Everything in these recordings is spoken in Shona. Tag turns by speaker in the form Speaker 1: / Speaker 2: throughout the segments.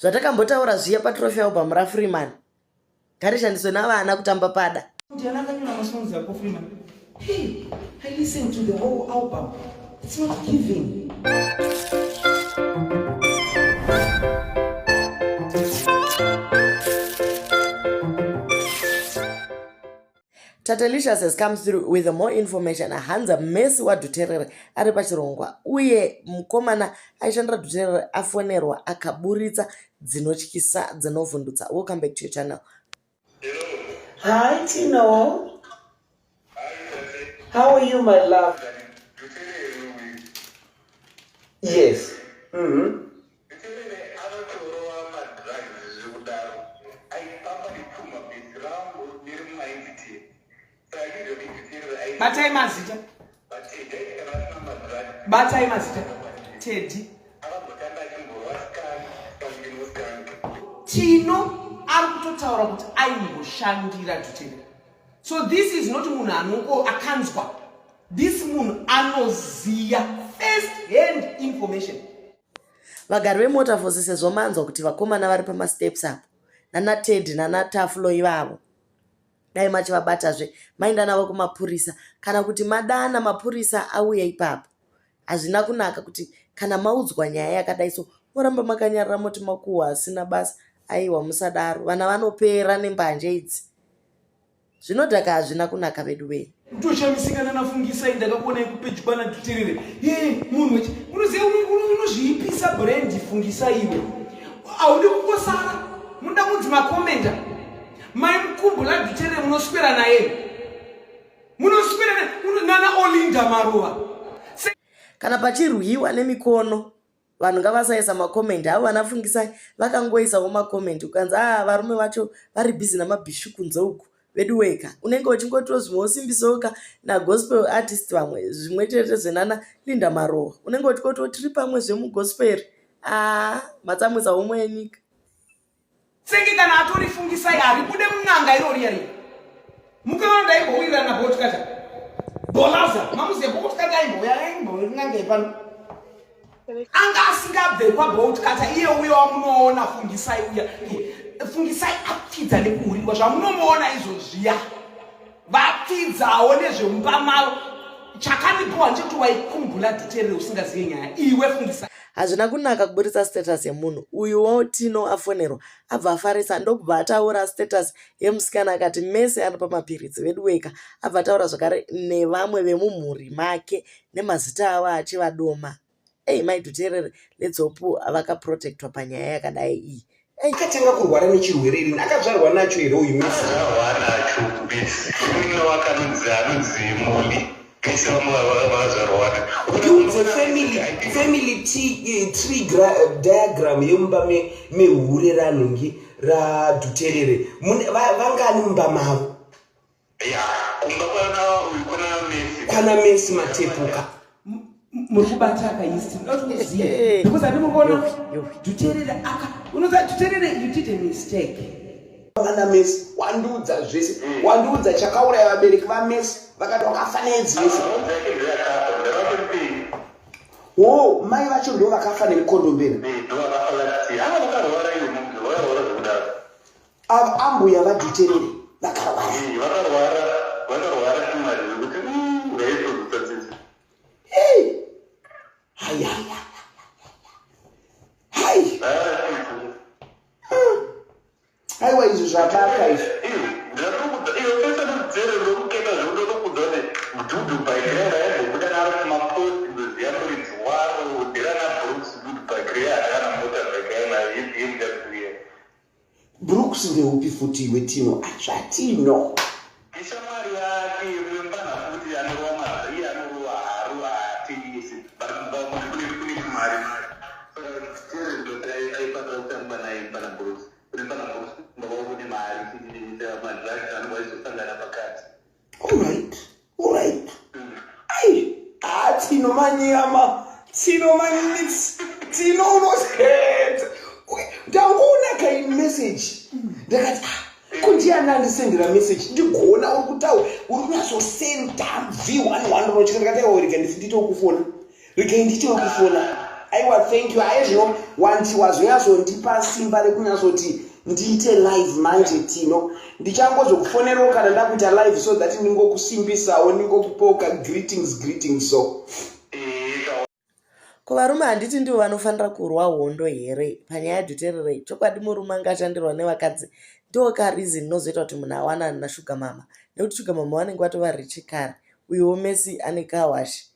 Speaker 1: Zvatakambotaura zviya patrofi album raFreeman. Ngarishandiswe navana kutamba pada.
Speaker 2: Hey, I listened to the whole album. It's not giving.
Speaker 1: Tatelicious has come through with more information. Hanza Messi yaDhuterere ari pachirongwa uye mukomana aishandira dhuterere afonerwa akaburitsa dzinotyisa dzinovhundutsa. Welcome back to your channel.
Speaker 2: Hi Tino. How are you, my love? Yes. Batai mazita. Batai mazita. Teddy. Tino arikutotaura kuti aimboshandira dhuterere. So this is not munhu anongo akanzwa. This munhu anoziya first hand information.
Speaker 1: Vagari veMotorfalls sezvo manzwa kuti vakomana vari pamasteps apo nanaTeddy nanatafulo ivavo dai machivabatazve mainda navo kumapurisa kana kuti madana mapurisa auya ipapo. Hazvina kunaka kuti kana maudzwa nyaya yakadai so moramba makanyarara moti makuhwa asina basa. Aiwa, musadaro, vana vanopera nembanje idzi. Zvinodhaka hazvina kunaka vedu vei.
Speaker 2: Toshamisikana nafungisa indakakuona ikupedya naDhuterere. Munhu wechi unoziva unozviipisa brand fungisa iwe. Audi kukosara. Muda kunzi makomenda. Maimkumbula Dhuterere munoswera naye. Munoswera naye nana Olinda Maruva.
Speaker 1: Kana pachirwiwa nemikono vanhu ngavasaisa makomenti avo vanafungisai vakangoisawo makomenti ukanzi varume vacho vari bhizi namabhishu kunze uku vedu weka unenge uchingotiwo zvimwe usimbisoka nagospel artist vamwe zvimwe chete zvenana Linda Marowa unenge uchingotiwo tiri pamwe zvemugosperi matsamwisa umwe yenyika
Speaker 2: senge kana atorifungisai ari bude mun'anga irori yari mukaona ndaimbowirirana nabhotikata bolaza mamuziye bhotikata aimbowirin'anga ipano anga asingabve kwabhotikata iye uyo wamunoona fungisai uya fungisai apfidza nekuuringwa zvamunomuona izvozviya vapfidzawo nezvemumba mavo chakanipiwa nchekuti waikumbula Dhuterere usingazive nyaya iwe fungisai.
Speaker 1: Hazvina kunaka kuburitsa status yemunhu uyuwo Tino afonerwa abva afarisa ndokubva ataura status yemusikana akati Messi ari pamapiritsi vedu weka abva ataura zvakare nevamwe vemumhuri make nemazita avo achivadoma. maDhuterere ledzopu vakaprotectwa panyaya yakadai iyi.
Speaker 2: Akatanga kurwara nechirwere rini akadzvarwa nacho here uyu Messi?
Speaker 3: Akarwara nacho Messi. Uno wakanzi muli. Messi wazvarwa.
Speaker 2: Uudze family tree diagram yemumba mehure ranhungi raDhuterere. Vangani mumba mavo?
Speaker 3: Ya, kuna Messi.
Speaker 2: Kana Messi matepuka. Murikubata akaisi ndinoziva because andimubona Dhuterere unoziva Dhuterere you did a mistake. Kana Messi wandudza zvese wandudza chakauraya vabereki vaMessi vakati wakafa nedzi vese. Mai vacho ndo vakafa nemukondombera. Ambuya vaDhuterere vakarwara. Aiwa izvo zvakaka izvo. Brooks ndeupi futi iwe Tino? Zvatino. All right. Tino manyama. Tino manix. Tino unoshead. Ndangona kai message. Ndakati kundiana ndisendera message. Ndigona urikutaura uri kunazosenda V11 unochika ndakati ndito kufona. Aiwa thank you. Aizvino wanti wazonyazondipa simba rekunyazoti ndiite live manje tino ndichangozokufonerawo kana ndakuita live so that ndingokusimbisawo ndingokupoka greetings so
Speaker 1: kuvarume handiti ndivo vanofanira kurwa hondo here panyaya yaDhuterere. Chokwadi murume angashandirwa nevakadzi ndo karizini inozoita kuti munhu awanane nashuga mama, nekuti shuga mama vanenge vatova richi kare. Uyewo Messi ane kawashi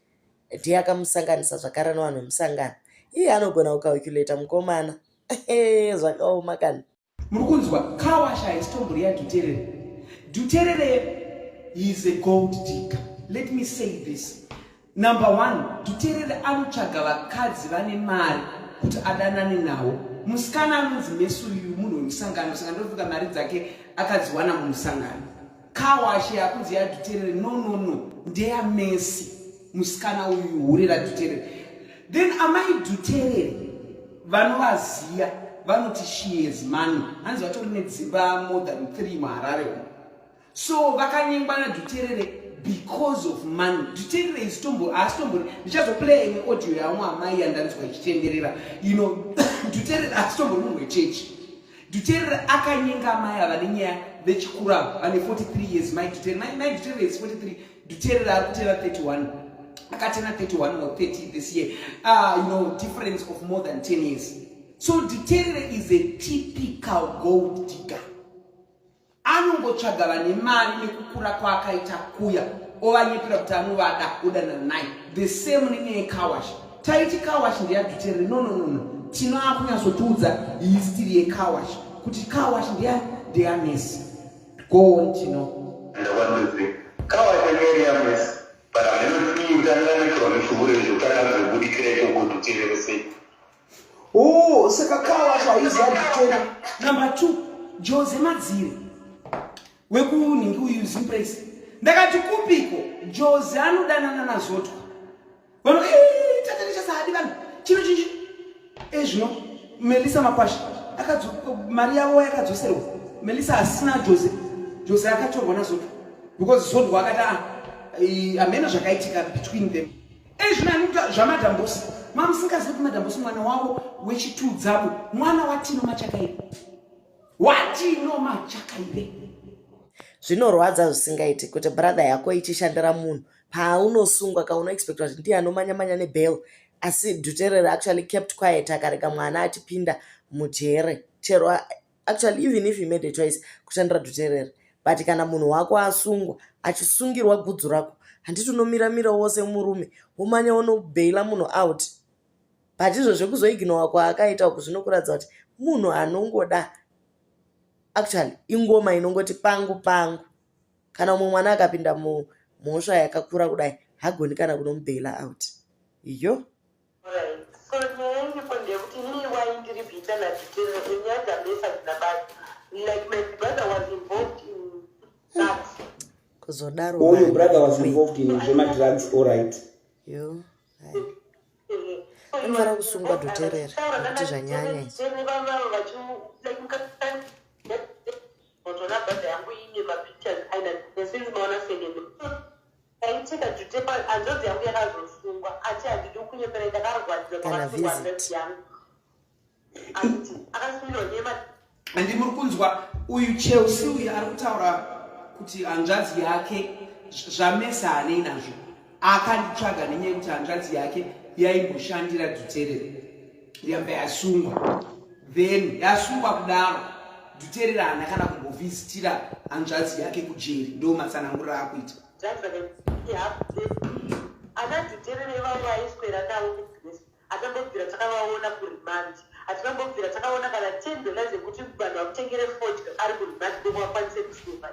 Speaker 1: ndiye akamusanganisa zvakare nevanhu vemusangano. Iye anogona kukalkuleta mukomana zvakaoma kani.
Speaker 2: muri kunzwa kawashi haisitombori yaDhuterere. Dhuterere is a gold digger. Let me say this. Number one, Dhuterere anotsvaga vakadzi vane mari kuti adanane nawo. Musikana anonzi Messi uyu munhu wemusangano saka ndofika mari dzake akadziwana mumusangano. Kawashi yakunzi yaDhuterere no ndeya Messi musikana uyu hure raDhuterere. Then amai Dhuterere vanovaziya vanoti she is money. Hanzi vatori nedzimba more than 3 muHarare. So vakanyengwa naDhuterere because of money. Dhuterere is astombo. Ndichazoplay in audio yamwe amai yandanzwa ichitenderera. Dhuterere astombo munhu wechechi. Dhuterere akanyenga amai ava nenyaya vechikura vane 43 years. Mai Dhuterere is 43. Dhuterere ari kutera 31. Akatena 31 or 30 this year. Difference of more than 10 years. So Dhuterere is a typical gold digger. Anongotsvaga vane mari nekukura kwaakaita kuya ovanyepera kuti anovada kudanana naye. The same nenyaya yekawashi. Taiti kawashi ndeyaDhuterere no tinoakunyazotiudza history yekawashi kuti kawashi ndeya Messi. Go on Tino.
Speaker 3: Kawashi ndeya Messi. But I don't think that from
Speaker 2: saka kawashi haizi yaDhuterere. Number 2, Jose Madzire wekuningi uyu Zimpress. Ndakati kupiko Jose anodanana nazotwa. Vano Tatelicious hadi vanhu. Chino zvino Melissa Makwasha mari yavo yakadzoserwa. Melissa hasina Jose akatorwa nazotwa because zotwa akati amena zvakaitika between them. Zvino anoita zvamadhambosi. Mamusingazivi kuti madhambosi mwana wavo wechitudzapo mwana watino machakaire.
Speaker 1: Zvinorwadza zvisingaiti kuti brother yako ichishandira munhu paunosungwa kaunoexpecta kuti ndiye anomanya nebail, asi Dhuterere actually kept quiet akarega mwana achipinda mujere. Chero actually even if he made a choice kushandira Dhuterere, but kana munhu wako asungwa achisungirwa gudzu rako, handiti unomiramira wose murume womanya unobaila munhu out. But izvozvo kuzoignora kwaakaita uku zvinokuradza kuti munhu anongoda actually ingoma inongoti pangu. Kana umwe mwana akapinda mhosva yakakura kudai hagoni kana kunomubaila out. Iyo
Speaker 4: So ndekuti ini waindiribhita naDhuterere nyaya dzamesa dzinabata. Like my brother was involved in that.
Speaker 1: Kuzodaro.
Speaker 2: Oh, your brother was involved in drugs, all right.
Speaker 1: Yo. Anofara kusungwa Dhuterere kuti zvanyanya izvi. Kana visit.
Speaker 2: Andi muri kunzwa uyu Chelsea uyu ari kutaura kuti hanzvadzi yake zvamesa hanei nazvo. Akanditsvaga nenyaya yekuti hanzvadzi yake yaimboshandira Dhuterere yamba yasungwa. Then yasungwa kudaro Dhuterere haana kana kumbovhizitira hanzvadzi yake kujeri. Ndo matsananguriro akuita.
Speaker 4: Ana Dhuterere vavo vaiswera navo kuGreece. Atambobvira takavaona kurimandi. Atinambobvira takaona kana $10 ekuti vanhu vakutengere fodya ari kurimandi ndomwe vakwanise kusuva.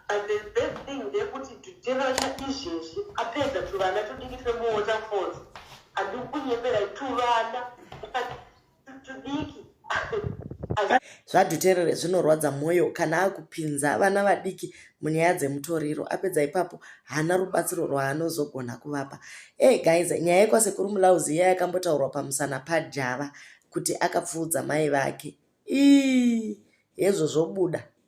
Speaker 4: But the best thing ndekuti Dhuterere izvezvi apedza tuvana tudiki twemuwaterfalls. Andi kunyepera tuvana tudiki.
Speaker 1: ZvaDhuterere zvinorwadza mwoyo kana akupinza vana vadiki munyaya dzemutoriro, apedza ipapo hana rubatsiro rwaanozogona kuvapa. Guys, nyaya yekwasekuru Mulauzi iya yakambotaurwa pamusana paJava kuti akapfuudza mai vake. Hezvo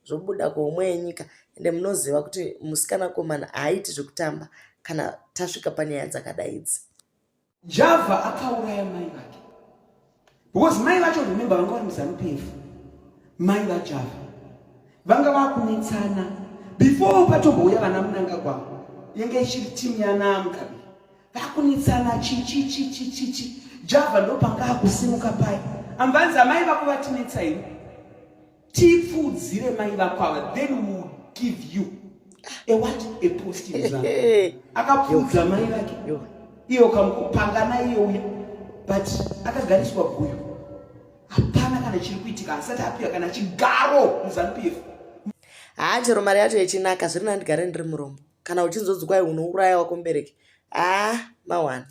Speaker 1: zvobuda kuomwe yenyika. Ende munoziva kuti musikana komana haaiti zvekutamba kana tasvika panyaya dzakadai idzi.
Speaker 2: Java akauraya mai vake because mai vacho remember vanga vari muZANU-PF, mai vaJava vanga vakunetsana before patombouya vana Mnangagwa yenge ichiri timu yana Mugabe vakunetsana chichi Java ndopanga akusimuka pai ambanza mai vako vatinetsa ino tipfudzire mai vako ava then we will give you a post in ZANU. Akapfudza mai vake iyo kamupangana iyo but akagariswa guyo hapana kana chiri kuitika asati apiwa kana chigaro muZANU-PF.
Speaker 1: Chero mari yacho yechinaka zviri ndigare ndiri murombo kana uchinzonzi kwai unouraya wako mubereki mawana